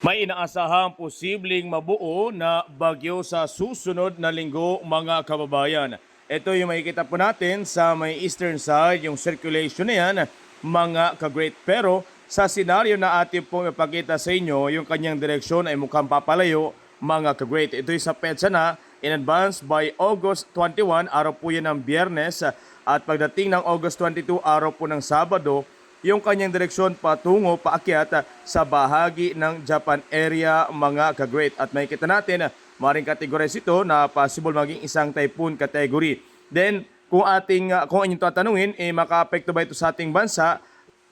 May inaasahang posibleng mabuo na bagyo sa susunod na linggo mga kababayan. Ito yung makikita po natin sa may eastern side, yung circulation na yan mga ka-great. Pero sa senaryo na atin pong ipakita sa inyo, yung kanyang direksyon ay mukhang papalayo mga ka-great. Ito yung sa PEDSA na in advance by August 21, araw po yan ng Biyernes. At pagdating ng August 22, araw po ng Sabado, yung kanyang direksyon patungo paakyat sa bahagi ng Japan area mga ka-great. At makikita natin maring categorize ito na possible maging isang typhoon category. Then kung inyong tatanungin, makaapekto ba ito sa ating bansa?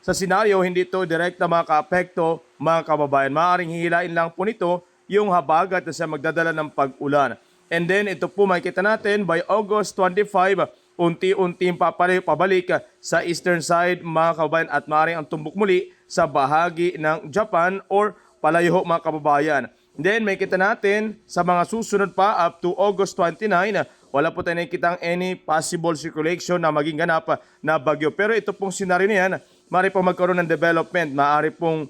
Sa senaryo, hindi ito direkta makaapekto mga kababayan. Maaring hihilain lang po nito yung habagat na sa magdadala ng pag-ulan. And then ito po makikita natin by August 25, unti-unting pabalik sa eastern side mga kababayan at maaaring ang tumbok muli sa bahagi ng Japan or palayo mga kababayan. Then may kita natin sa mga susunod pa up to August 29, wala po tayo nakikitang any possible circulation na maging ganap na bagyo. Pero ito pong senaryo na yan, maaari pong magkaroon ng development, maaari pong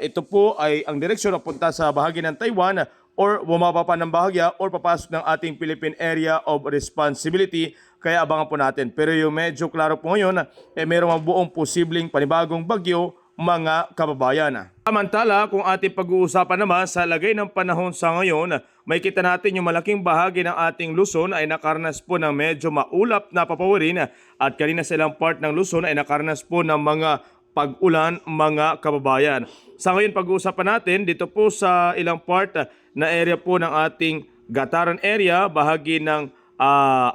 ito po ay ang direksyon na punta sa bahagi ng Taiwan or bumaba pa ng bahagya or papasok ng ating Philippine Area of Responsibility. Kaya abangan po natin. Pero yung medyo klaro po ngayon, mayroong buong posibleng panibagong bagyo mga kababayan. Samantala, kung ating pag-uusapan naman sa lagay ng panahon sa ngayon, may kita natin yung malaking bahagi ng ating Luzon ay nakarnas po ng medyo maulap na papawirin at kanina sa ilang part ng Luzon ay nakarnas po ng mga pag-ulan mga kababayan. Sa ngayon pag-uusapan natin dito po sa ilang part na area po ng ating Gataran area, bahagi ng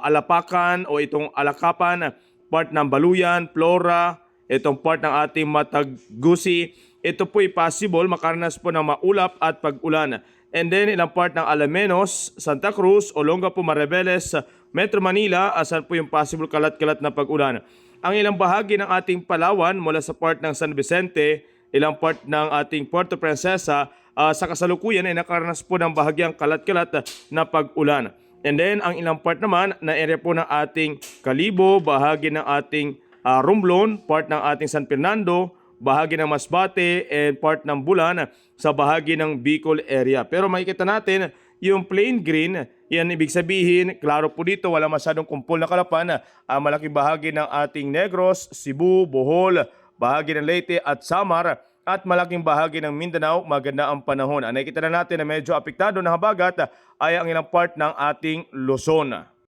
Alapacan o itong Alakapan, part ng Baluyan, Flora, itong part ng ating Matagusi. Ito po ay possible makarnas po ng maulap at pag-ulan. And then ilang part ng Alamenos, Santa Cruz, Olongapo, Mariveles, Metro Manila, asan po yung possible kalat-kalat na pag-ulan. Ang ilang bahagi ng ating Palawan mula sa part ng San Vicente, ilang part ng ating Puerto Princesa, sa kasalukuyan ay nakarnas po ng bahagyang kalat-kalat na pag-ulan. And then ang ilang part naman na area po ng ating Kalibo, bahagi ng ating Romblon, part ng ating San Fernando, bahagi ng Masbate, and part ng Bulan sa bahagi ng Bicol area. Pero makikita natin yung plain green, yan ibig sabihin, klaro po dito, wala masyadong kumpol na kalapan. Malaking bahagi ng ating Negros, Cebu, Bohol, bahagi ng Leyte at Samar, at malaking bahagi ng Mindanao, maganda ang panahon. Nakikita na natin na medyo apektado na habagat ay ang ilang part ng ating Luzon.